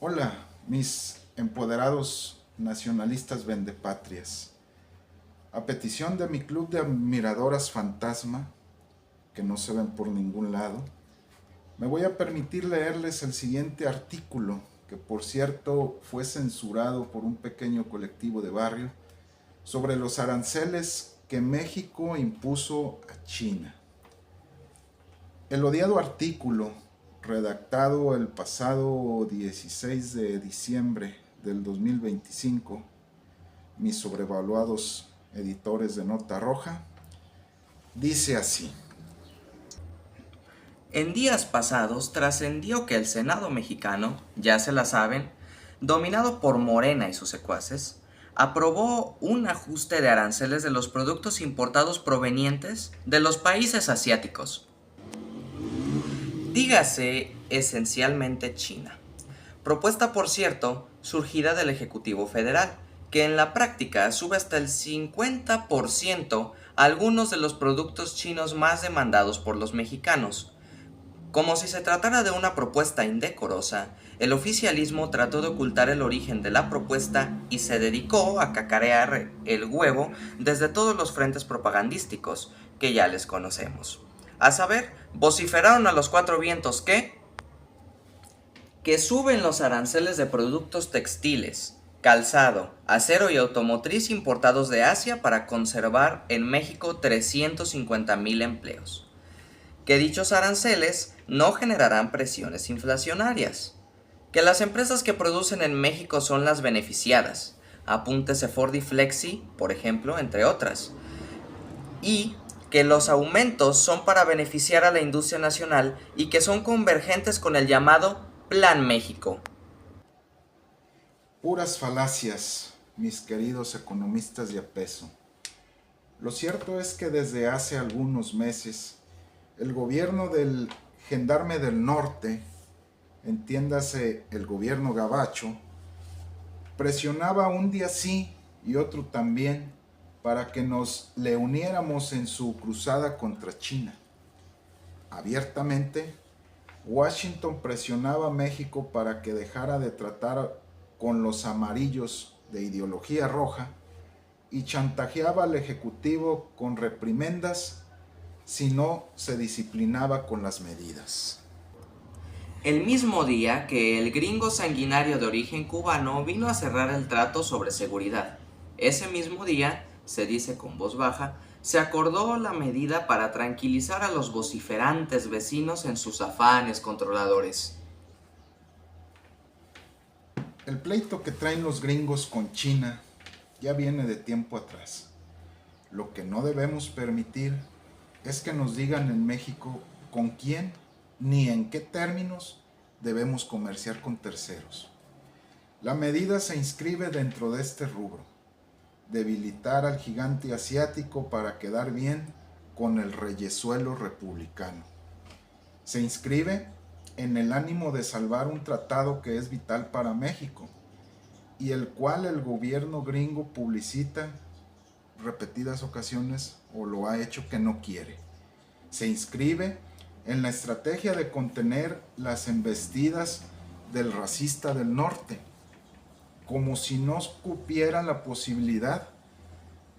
Hola, mis empoderados nacionalistas vendepatrias. A petición de mi club de admiradoras fantasma, que no se ven por ningún lado, me voy a permitir leerles el siguiente artículo, que por cierto fue censurado por un pequeño colectivo de barrio, sobre los aranceles que México impuso a China. El odiado artículo, redactado el pasado 16 de diciembre del 2025, mis sobrevaluados editores de Nota Roja, dice así. En días pasados trascendió que el Senado mexicano, ya se la saben, dominado por Morena y sus secuaces, aprobó un ajuste de aranceles de los productos importados provenientes de los países asiáticos. Dígase esencialmente China. Propuesta, por cierto, surgida del Ejecutivo Federal, que en la práctica sube hasta el 50% algunos de los productos chinos más demandados por los mexicanos. Como si se tratara de una propuesta indecorosa, el oficialismo trató de ocultar el origen de la propuesta y se dedicó a cacarear el huevo desde todos los frentes propagandísticos que ya les conocemos. A saber, vociferaron a los cuatro vientos que suben los aranceles de productos textiles, calzado, acero y automotriz importados de Asia para conservar en México 350,000 empleos. Que dichos aranceles no generarán presiones inflacionarias, que las empresas que producen en México son las beneficiadas, apúntese Ford y Flexi, por ejemplo, entre otras, y que los aumentos son para beneficiar a la industria nacional y que son convergentes con el llamado Plan México. Puras falacias, mis queridos economistas de a peso. Lo cierto es que desde hace algunos meses, el gobierno del gendarme del norte, entiéndase el gobierno gabacho, presionaba un día sí y otro también para que nos le uniéramos en su cruzada contra China. Abiertamente, Washington presionaba a México para que dejara de tratar con los amarillos de ideología roja y chantajeaba al Ejecutivo con reprimendas si no se disciplinaba con las medidas. El mismo día que el gringo sanguinario de origen cubano vino a cerrar el trato sobre seguridad, ese mismo día, se dice con voz baja, se acordó la medida para tranquilizar a los vociferantes vecinos en sus afanes controladores. El pleito que traen los gringos con China ya viene de tiempo atrás. Lo que no debemos permitir es que nos digan en México con quién ni en qué términos debemos comerciar con terceros. La medida se inscribe dentro de este rubro: debilitar al gigante asiático para quedar bien con el reyesuelo republicano. Se inscribe en el ánimo de salvar un tratado que es vital para México y el cual el gobierno gringo publicita repetidas ocasiones o lo ha hecho que no quiere. Se inscribe en la estrategia de contener las embestidas del racista del norte, como si no cupiera la posibilidad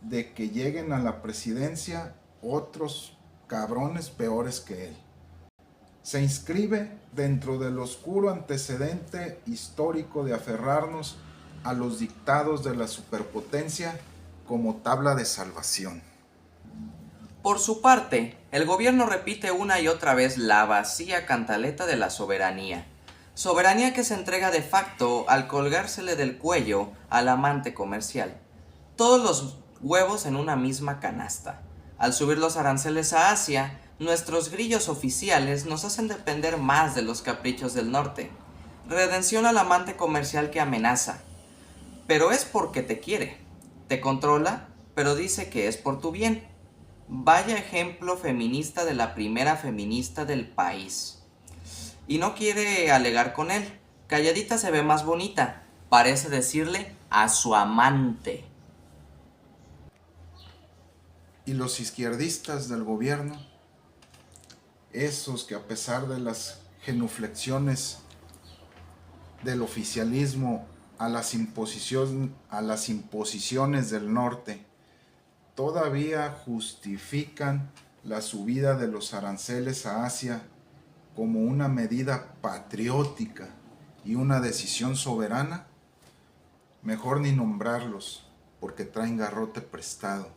de que lleguen a la presidencia otros cabrones peores que él. Se inscribe dentro del oscuro antecedente histórico de aferrarnos a los dictados de la superpotencia como tabla de salvación. Por su parte, el gobierno repite una y otra vez la vacía cantaleta de la soberanía. Soberanía que se entrega de facto al colgársele del cuello al amante comercial. Todos los huevos en una misma canasta. Al subir los aranceles a Asia, nuestros grillos oficiales nos hacen depender más de los caprichos del norte. Redención al amante comercial que amenaza. Pero es porque te quiere. Te controla, pero dice que es por tu bien. Vaya ejemplo feminista de la primera feminista del país. Y no quiere alegar con él. Calladita se ve más bonita. Parece decirle a su amante. Y los izquierdistas del gobierno, esos que a pesar de las genuflexiones del oficialismo a las imposiciones del norte todavía justifican la subida de los aranceles a Asia como una medida patriótica y una decisión soberana, mejor ni nombrarlos, porque traen garrote prestado.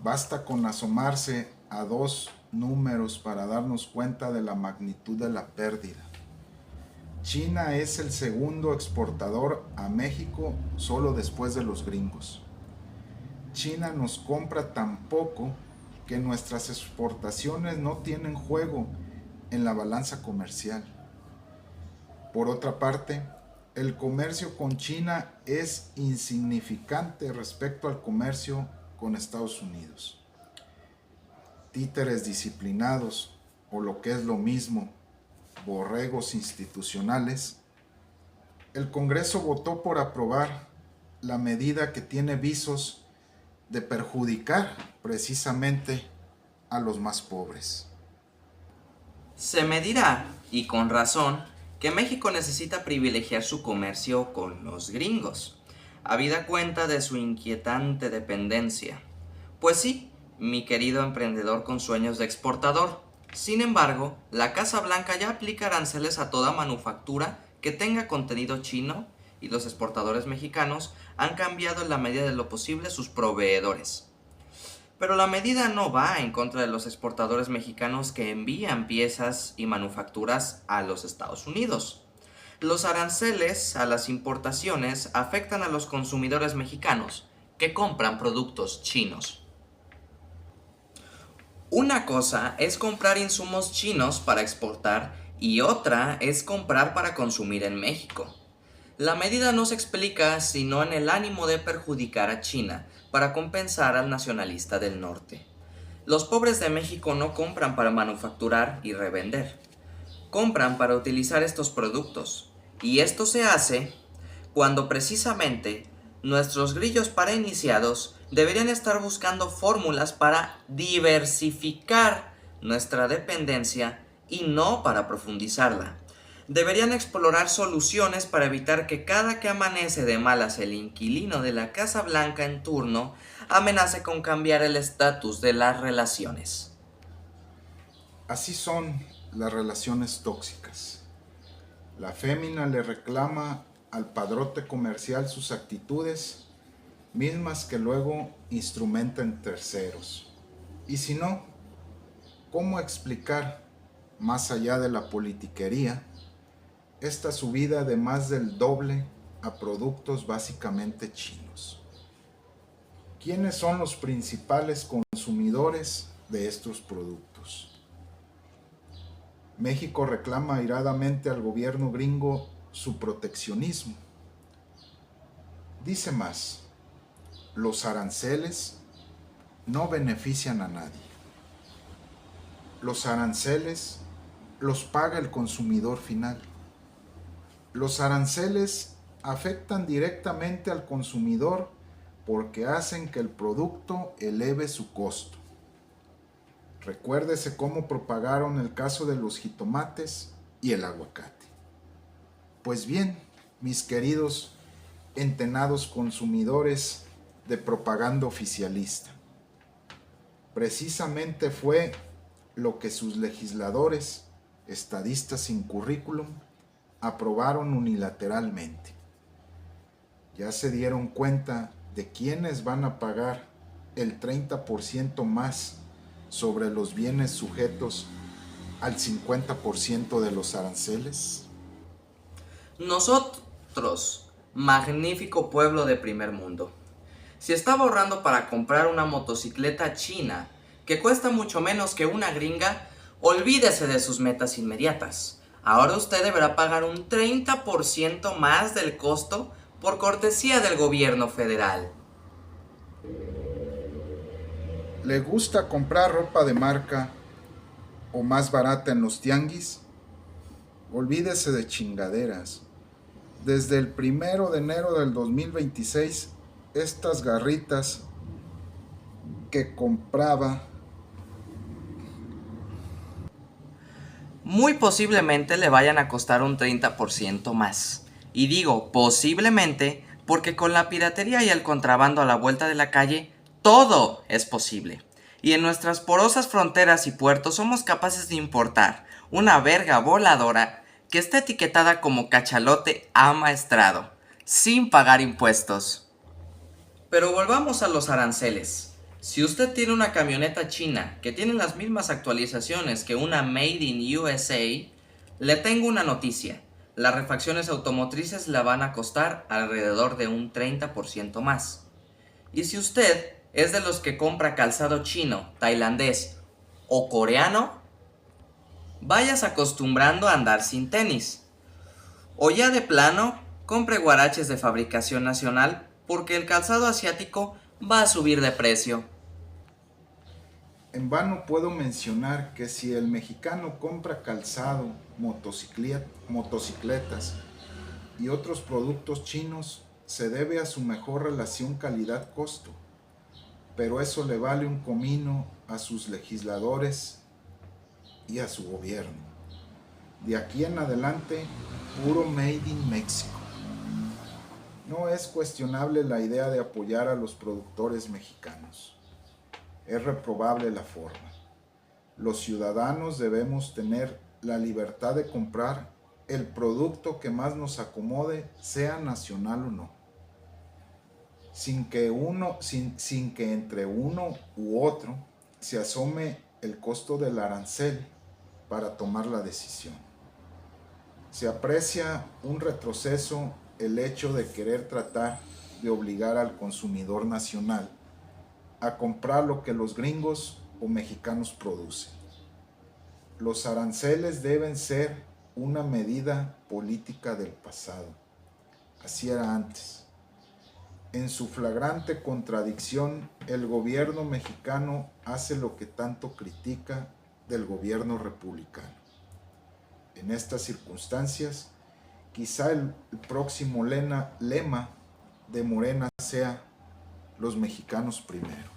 Basta con asomarse a dos números para darnos cuenta de la magnitud de la pérdida. China es el segundo exportador a México solo después de los gringos. China nos compra tan poco que nuestras exportaciones no tienen juego en la balanza comercial. Por otra parte, el comercio con China es insignificante respecto al comercio con Estados Unidos. Títeres disciplinados, o lo que es lo mismo, borregos institucionales, el Congreso votó por aprobar la medida que tiene visos de perjudicar precisamente a los más pobres. Se me dirá, y con razón, que México necesita privilegiar su comercio con los gringos, habida cuenta de su inquietante dependencia. Pues sí, mi querido emprendedor con sueños de exportador. Sin embargo, la Casa Blanca ya aplica aranceles a toda manufactura que tenga contenido chino y los exportadores mexicanos han cambiado en la medida de lo posible sus proveedores. Pero la medida no va en contra de los exportadores mexicanos que envían piezas y manufacturas a los Estados Unidos. Los aranceles a las importaciones afectan a los consumidores mexicanos que compran productos chinos. Una cosa es comprar insumos chinos para exportar y otra es comprar para consumir en México. La medida no se explica sino en el ánimo de perjudicar a China para compensar al nacionalista del norte. Los pobres de México no compran para manufacturar y revender. Compran para utilizar estos productos. Y esto se hace cuando precisamente nuestros grillos para iniciados deberían estar buscando fórmulas para diversificar nuestra dependencia y no para profundizarla. Deberían explorar soluciones para evitar que cada que amanece de malas el inquilino de la Casa Blanca en turno amenace con cambiar el estatus de las relaciones. Así son las relaciones tóxicas. La fémina le reclama al padrote comercial sus actitudes, mismas que luego instrumenta en terceros. Y si no, ¿cómo explicar, más allá de la politiquería, esta subida de más del doble a productos básicamente chinos? ¿Quiénes son los principales consumidores de estos productos? México reclama airadamente al gobierno gringo su proteccionismo. Dice más, los aranceles no benefician a nadie. Los aranceles los paga el consumidor final. Los aranceles afectan directamente al consumidor porque hacen que el producto eleve su costo. Recuérdese cómo propagaron el caso de los jitomates y el aguacate. Pues bien, mis queridos entenados consumidores de propaganda oficialista, precisamente fue lo que sus legisladores, estadistas sin currículum, aprobaron unilateralmente. Ya se dieron cuenta de quiénes van a pagar el 30% más sobre los bienes sujetos al 50% de los aranceles. Nosotros, magnífico pueblo de primer mundo, si estaba ahorrando para comprar una motocicleta china que cuesta mucho menos que una gringa, olvídese de sus metas inmediatas. Ahora usted deberá pagar un 30% más del costo por cortesía del gobierno federal. ¿Le gusta comprar ropa de marca o más barata en los tianguis? Olvídese de chingaderas. Desde el 1 de enero del 2026, estas garritas que compraba muy posiblemente le vayan a costar un 30% más. Y digo posiblemente porque con la piratería y el contrabando a la vuelta de la calle, todo es posible. Y en nuestras porosas fronteras y puertos somos capaces de importar una verga voladora que está etiquetada como cachalote amaestrado, sin pagar impuestos. Pero volvamos a los aranceles. Si usted tiene una camioneta china que tiene las mismas actualizaciones que una Made in USA, le tengo una noticia. Las refacciones automotrices la van a costar alrededor de un 30% más. Y si usted es de los que compra calzado chino, tailandés o coreano, vayas acostumbrando a andar sin tenis. O ya de plano, compre guaraches de fabricación nacional porque el calzado asiático va a subir de precio. En vano puedo mencionar que si el mexicano compra calzado, motocicletas y otros productos chinos, se debe a su mejor relación calidad-costo, pero eso le vale un comino a sus legisladores y a su gobierno. De aquí en adelante, puro Made in Mexico. No es cuestionable la idea de apoyar a los productores mexicanos. Es reprobable la forma. Los ciudadanos debemos tener la libertad de comprar el producto que más nos acomode, sea nacional o no, sin que entre uno u otro se asome el costo del arancel para tomar la decisión. Se aprecia un retroceso el hecho de querer tratar de obligar al consumidor nacional a comprar lo que los gringos o mexicanos producen. Los aranceles deben ser una medida política del pasado. Así era antes. En su flagrante contradicción, el gobierno mexicano hace lo que tanto critica del gobierno republicano. En estas circunstancias, quizá el próximo lema de Morena sea: los mexicanos primero.